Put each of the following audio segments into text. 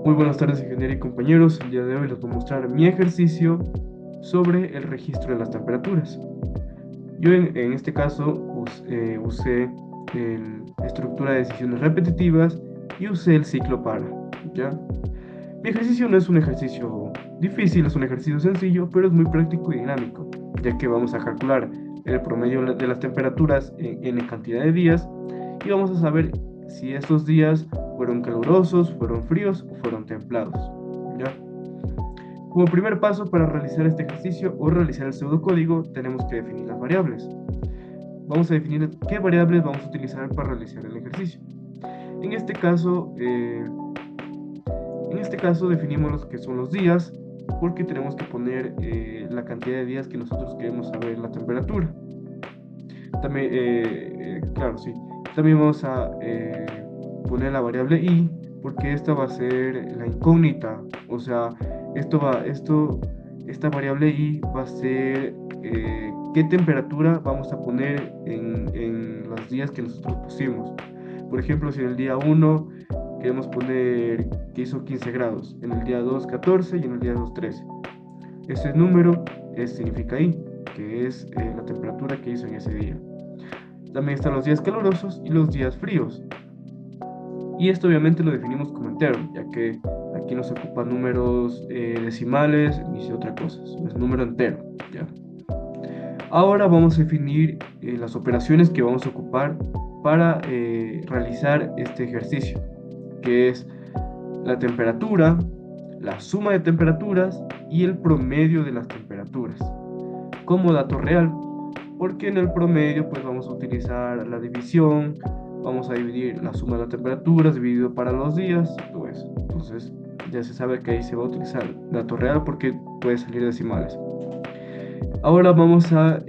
Muy buenas tardes, ingeniero y compañeros. El día de hoy les voy a mostrar mi ejercicio sobre el registro de las temperaturas. Yo en este caso usé la estructura de decisiones repetitivas y usé el ciclo para, ¿ya? Mi ejercicio no es un ejercicio difícil, es un ejercicio sencillo, pero es muy práctico y dinámico, ya que vamos a calcular el promedio de las temperaturas en cantidad de días y vamos a saber si esos días fueron calurosos, fueron fríos o fueron templados, ¿ya? Como primer paso para realizar este ejercicio o realizar el pseudocódigo, tenemos que definir las variables. Vamos a definir qué variables vamos a utilizar para realizar el ejercicio. En este caso, eh, en este caso definimos los que son los días, porque tenemos que poner la cantidad de días que nosotros queremos saber la temperatura. También, claro, sí. También vamos a poner la variable i, porque esta va a ser la incógnita. O sea, esta variable i va a ser qué temperatura vamos a poner en los días que nosotros pusimos. Por ejemplo, si en el día 1 queremos poner que hizo 15 grados, en el día 2 14 y en el día 2 13. Ese número significa I, que es la temperatura que hizo en ese día. También están los días calurosos y los días fríos. Y esto obviamente lo definimos como entero, ya que aquí no se ocupan números decimales ni otra cosa, es número entero, ¿ya? Ahora vamos a definir las operaciones que vamos a ocupar para realizar este ejercicio, que es la temperatura, la suma de temperaturas y el promedio de las temperaturas, como dato real, porque en el promedio pues vamos a utilizar la división, vamos a dividir la suma de las temperaturas dividido para los días, todo eso. Entonces ya se sabe que ahí se va a utilizar dato real porque puede salir decimales. Ahora vamos a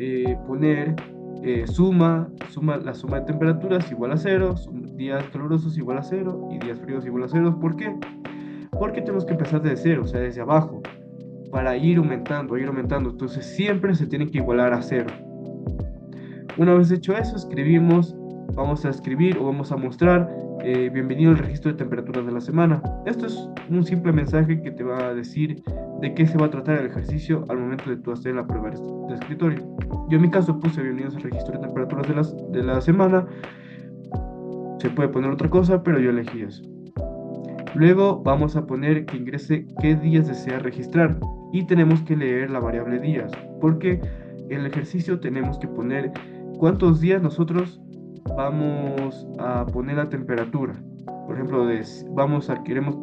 poner la suma de temperaturas igual a cero, días calurosos igual a cero y días fríos igual a cero. ¿Por qué? Porque tenemos que empezar desde cero, o sea, desde abajo, para ir aumentando, ir aumentando. Entonces siempre se tiene que igualar a cero. Una vez hecho eso, vamos a escribir o vamos a mostrar bienvenido al registro de temperaturas de la semana. Esto es un simple mensaje que te va a decir de qué se va a tratar el ejercicio al momento de tú hacer la prueba de escritorio. Yo en mi caso puse bienvenidos al registro de temperaturas de la semana. Se puede poner otra cosa, pero yo elegí eso. Luego vamos a poner que ingrese qué días desea registrar y tenemos que leer la variable días, porque en el ejercicio tenemos que poner cuántos días nosotros vamos a poner la temperatura. Por ejemplo, queremos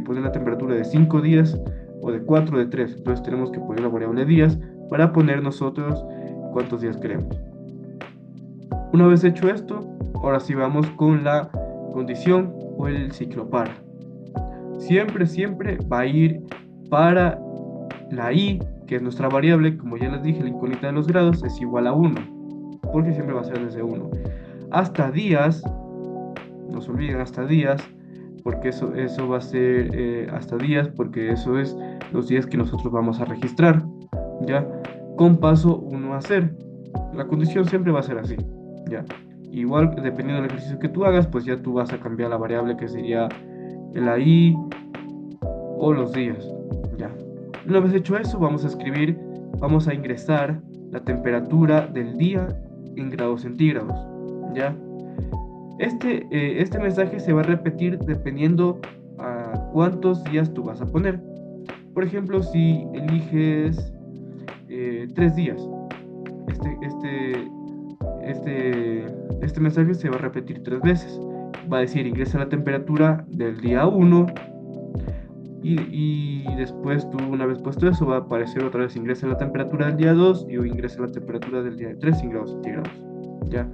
poner la temperatura de 5 días o de 4 o de 3. Entonces tenemos que poner la variable días para poner nosotros cuántos días queremos. Una vez hecho esto, ahora sí vamos con la condición o el ciclo para. Siempre va a ir para la i, que es nuestra variable, como ya les dije, la incógnita de los grados es igual a 1, porque siempre va a ser desde 1. Hasta días, no se olviden, hasta días, porque eso va a ser hasta días, porque eso es los días que nosotros vamos a registrar, ¿ya? Con paso 1 a hacer. La condición siempre va a ser así, ¿ya? Igual, dependiendo del ejercicio que tú hagas, pues ya tú vas a cambiar la variable que sería la i o los días, ¿ya? Una vez hecho eso, vamos a ingresar la temperatura del día en grados centígrados, ¿ya? Este mensaje se va a repetir dependiendo a cuántos días tú vas a poner. Por ejemplo, si eliges 3 días, este, este, este mensaje se va a repetir 3 veces. Va a decir, ingresa la temperatura del día 1 y después tú, una vez puesto eso, va a aparecer otra vez, ingresa la temperatura del día 2 y ingresa la temperatura del día 3 en grados centígrados, ¿ya?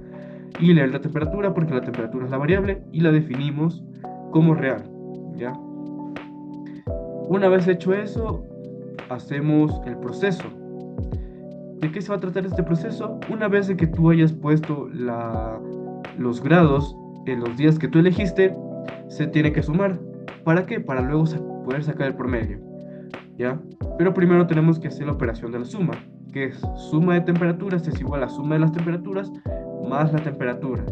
Y leer la temperatura porque la temperatura es la variable y la definimos como real, ¿ya? Una vez hecho eso, hacemos el proceso. ¿De qué se va a tratar este proceso? Una vez de que tú hayas puesto los grados en los días que tú elegiste, se tiene que sumar. ¿Para qué? Para luego poder sacar el promedio, ¿ya? Pero primero tenemos que hacer la operación de la suma, que es suma de temperaturas es igual a suma de las temperaturas más la temperatura.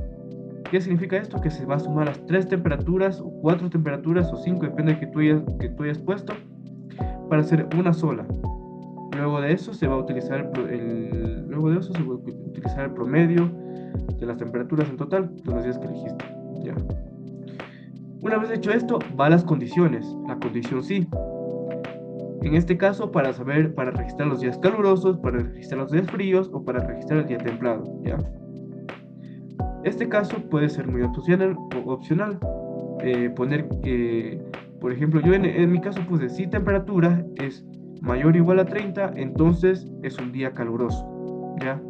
¿Qué significa esto? Que se va a sumar las 3 temperaturas, o 4 temperaturas, o 5, depende de que tú hayas puesto, para hacer una sola. Luego de eso se va a utilizar el promedio de las temperaturas en total de los días que elegiste. Ya. Una vez hecho esto, va a las condiciones. La condición sí. En este caso, para registrar los días calurosos, para registrar los días fríos o para registrar el día templado. ¿Ya? Este caso puede ser muy opcional. Poner que, por ejemplo, yo en mi caso puse si temperatura es mayor o igual a 30, entonces es un día caluroso. ¿Ya?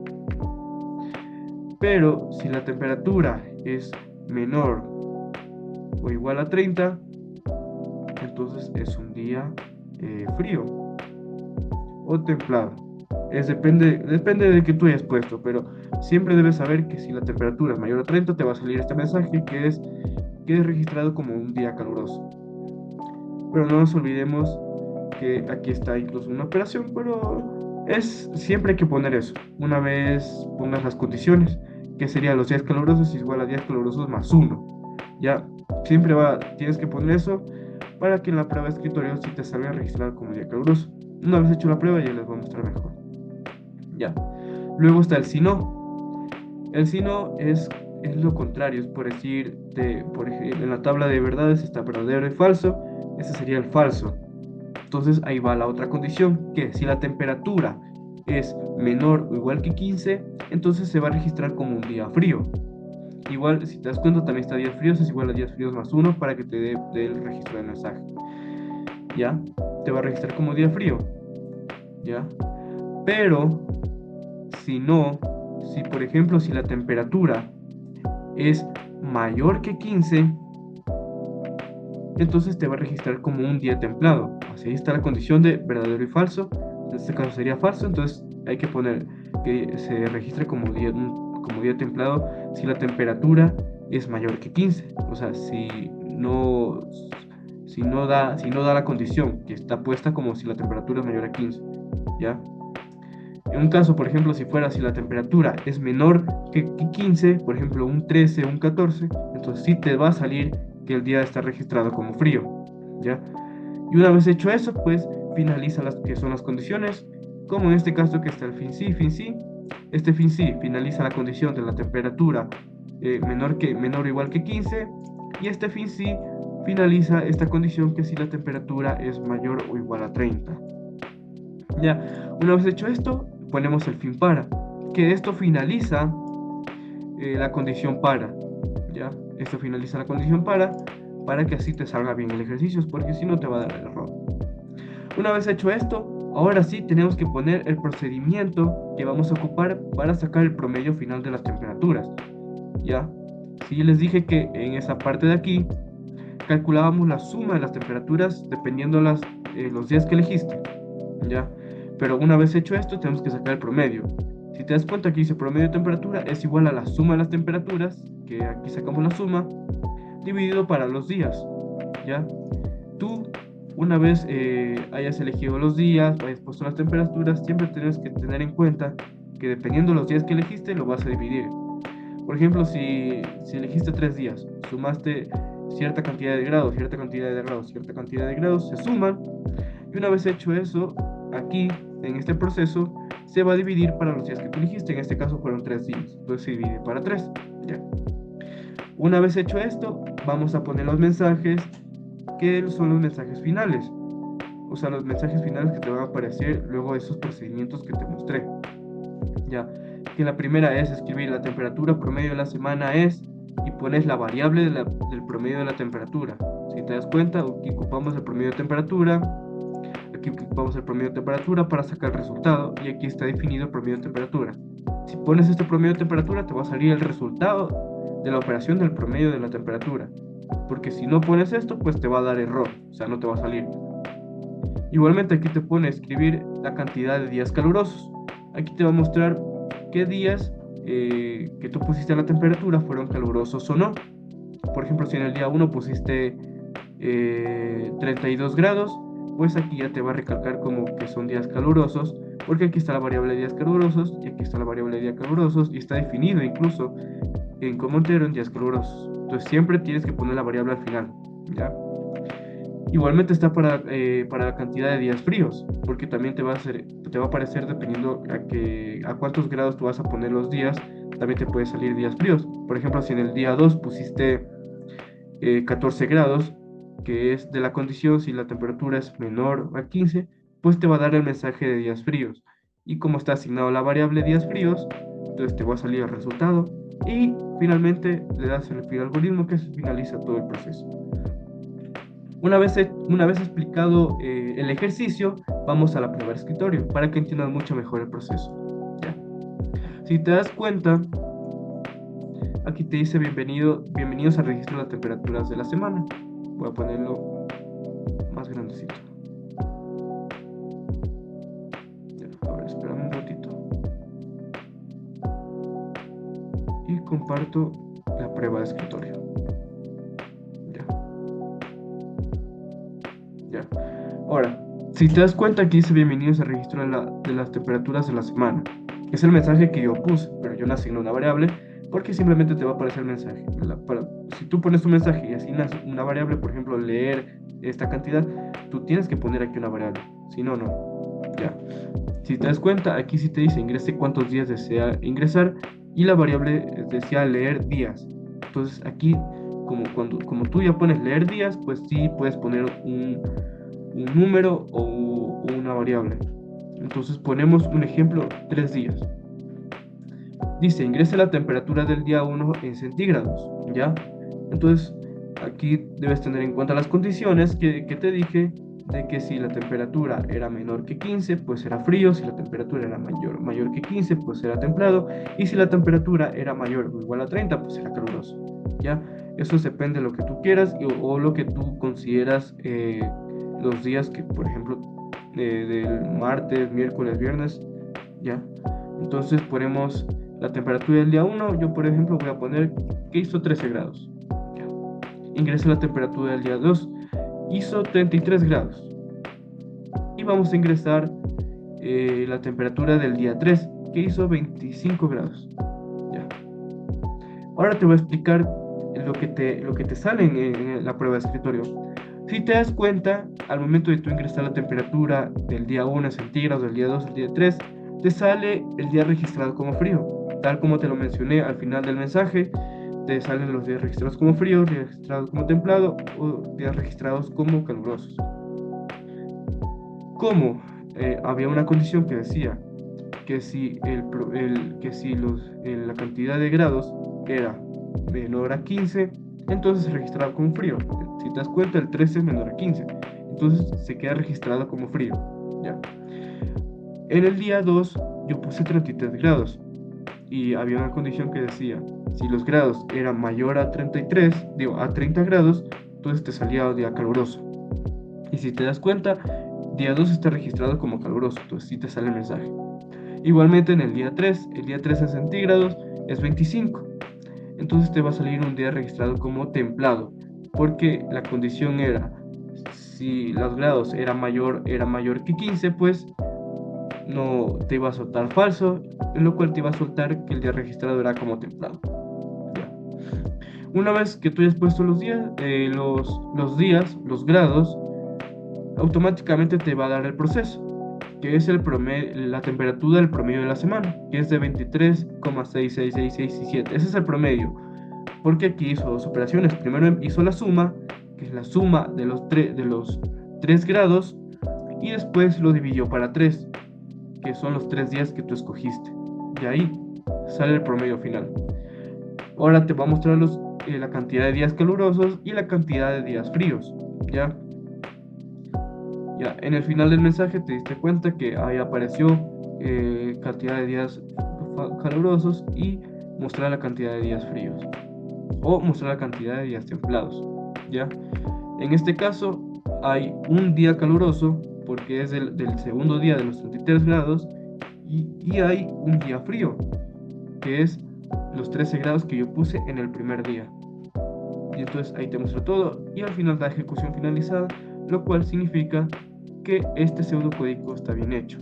Pero si la temperatura es menor o igual a 30, entonces es un día frío o templado. Depende de que tú hayas puesto, pero siempre debes saber que si la temperatura es mayor a 30 te va a salir este mensaje que es registrado como un día caluroso. Pero no nos olvidemos que aquí está incluso una operación, pero siempre hay que poner eso. Una vez pongas las condiciones, que serían los días calurosos igual a días calurosos más 1. Ya, siempre tienes que poner eso para que en la prueba de escritorio sí te salga registrado como día caluroso. Una vez hecho la prueba ya les voy a mostrar mejor. Ya. Luego está el si no. El si no es lo contrario, es por decir, por ejemplo, en la tabla de verdades está verdadero y falso, ese sería el falso. Entonces ahí va la otra condición, que si la temperatura es menor o igual que 15, entonces se va a registrar como un día frío. Igual, si te das cuenta, también está días fríos, es igual a días fríos más 1 para que te dé el registro del mensaje. ¿Ya? Te va a registrar como día frío. ¿Ya? Pero, si por ejemplo, si la temperatura es mayor que 15, entonces te va a registrar como un día templado. Así ahí está la condición de verdadero y falso. En este caso sería falso, entonces hay que poner que se registre como día templado si la temperatura es mayor que 15. O sea, si no da la condición que está puesta como si la temperatura es mayor a 15. ¿Ya? En un caso, por ejemplo, si la temperatura es menor que 15, por ejemplo, un 13 o un 14, entonces sí te va a salir que el día está registrado como frío, ¿ya? Y una vez hecho eso, pues finaliza las que son las condiciones, como en este caso que está el fin sí. Este fin sí finaliza la condición de la temperatura menor o igual que 15, y este fin sí finaliza esta condición que si la temperatura es mayor o igual a 30. Ya, una vez hecho esto, ponemos el fin para, que esto finaliza la condición para, ¿ya? Esto finaliza la condición para que así te salga bien el ejercicio, porque si no te va a dar el error. Una vez hecho esto, ahora sí tenemos que poner el procedimiento que vamos a ocupar para sacar el promedio final de las temperaturas, ¿ya? Sí, les dije que en esa parte de aquí calculábamos la suma de las temperaturas dependiendo los días que elegiste, ¿ya? Pero una vez hecho esto, tenemos que sacar el promedio. Si te das cuenta, aquí dice promedio de temperatura es igual a la suma de las temperaturas, que aquí sacamos la suma, dividido para los días, ¿ya? Tú, una vez hayas elegido los días, hayas puesto las temperaturas, siempre tienes que tener en cuenta que dependiendo de los días que elegiste, lo vas a dividir. Por ejemplo, si elegiste 3 días, sumaste cierta cantidad de grados, cierta cantidad de grados, cierta cantidad de grados, se suman, y una vez hecho eso, aquí, en este proceso, se va a dividir para los días que tú elegiste. En este caso fueron 3 días, entonces se divide para 3. ¿Ya? Una vez hecho esto, vamos a poner los mensajes, que son los mensajes finales. O sea, los mensajes finales que te van a aparecer luego de esos procedimientos que te mostré. Ya, que la primera es escribir la temperatura promedio de la semana es, y pones la variable del promedio de la temperatura. Si te das cuenta, aquí ocupamos el promedio de temperatura. Aquí ocupamos el promedio de temperatura para sacar el resultado, y aquí está definido el promedio de temperatura. Si pones este promedio de temperatura, te va a salir el resultado de la operación del promedio de la temperatura. Porque si no pones esto, pues te va a dar error, o sea, no te va a salir. Igualmente aquí te pone escribir la cantidad de días calurosos. Aquí te va a mostrar qué días que tú pusiste la temperatura fueron calurosos o no. Por ejemplo, si en el día 1 pusiste 32 grados, pues aquí ya te va a recalcar como que son días calurosos, porque aquí está la variable de días calurosos y aquí está la variable de días calurosos y está definido incluso en como entero en días calurosos. Entonces siempre tienes que poner la variable al final, ¿ya? Igualmente está para la cantidad de días fríos, porque también te va a aparecer dependiendo a cuántos grados tú vas a poner los días, también te puede salir días fríos. Por ejemplo, si en el día 2 pusiste 14 grados, que es de la condición, si la temperatura es menor a 15, pues te va a dar el mensaje de días fríos. Y como está asignado la variable días fríos, entonces te va a salir el resultado. Y finalmente le das el fin al algoritmo que se finaliza todo el proceso. Una vez explicado el ejercicio, vamos a la prueba de escritorio para que entiendas mucho mejor el proceso. ¿Ya? Si te das cuenta, aquí te dice bienvenidos al registro de las temperaturas de la semana. Voy a ponerlo más grandecito. Ya, a ver, espérame un ratito. Y comparto la prueba de escritorio. Ya. Ahora, si te das cuenta, aquí dice bienvenidos al registro de las temperaturas de la semana. Es el mensaje que yo puse, pero yo no asigno una variable porque simplemente te va a aparecer el mensaje. Si tú pones un mensaje y asignas una variable, por ejemplo, leer esta cantidad, tú tienes que poner aquí una variable. Si no, no. Ya. Si te das cuenta, aquí sí te dice ingrese cuántos días desea ingresar y la variable desea leer días. Entonces aquí, como tú ya pones leer días, pues sí puedes poner un número o una variable. Entonces ponemos un ejemplo, 3 días. Dice, ingrese la temperatura del día 1 en centígrados, ¿ya? Entonces, aquí debes tener en cuenta las condiciones que te dije, de que si la temperatura era menor que 15, pues era frío, si la temperatura era mayor que 15, pues era templado, y si la temperatura era mayor o igual a 30, pues era caluroso, ¿ya? Eso depende de lo que tú quieras o lo que tú consideras los días que, por ejemplo, del martes, miércoles, viernes, ¿ya? Entonces ponemos la temperatura del día 1, yo por ejemplo voy a poner que hizo 13 grados. ¿Ya? Ingresa la temperatura del día 2, hizo 33 grados. Y vamos a ingresar la temperatura del día 3, que hizo 25 grados. ¿Ya? Ahora te voy a explicar lo que te sale en la prueba de escritorio. Si te das cuenta, al momento de tú ingresar la temperatura del día 1 en centígrados, del día 2 al día 3, te sale el día registrado como frío. Tal como te lo mencioné al final del mensaje, te salen los días registrados como frío, días registrados como templado o días registrados como calurosos. Como había una condición que decía que si, la cantidad de grados era menor a 15, entonces se registraba como frío. Si te das cuenta, el 13 es menor a 15, entonces se queda registrado como frío. ¿Ya? En el día 2 yo puse 33 grados y había una condición que decía, si los grados eran mayor a 30 grados, entonces te salía día caluroso. Y si te das cuenta, día 2 está registrado como caluroso, entonces sí te sale el mensaje. Igualmente en el día 3 en centígrados es 25. Entonces te va a salir un día registrado como templado, porque la condición era, si los grados era mayor que 15, pues no te iba a soltar falso, en lo cual te iba a soltar que el día registrado era como templado. Ya. Una vez que tú hayas puesto los días, los grados, automáticamente te va a dar el proceso, que es la temperatura del promedio de la semana, que es de 23,66667. Ese es el promedio, porque aquí hizo dos operaciones. Primero hizo la suma, que es la suma de los 3 grados, y después lo dividió para 3, que son los 3 días que tú escogiste. Y ahí sale el promedio final. Ahora te va a mostrar la cantidad de días calurosos y la cantidad de días fríos, ¿ya? Ya, en el final del mensaje te diste cuenta que ahí apareció cantidad de días calurosos y mostrar la cantidad de días fríos o mostrar la cantidad de días templados, ¿ya? En este caso hay un día caluroso porque es del segundo día de los 33 grados y hay un día frío que es los 13 grados que yo puse en el primer día. Y entonces ahí te muestro todo y al final da ejecución finalizada, lo cual significa que este pseudocódigo está bien hecho.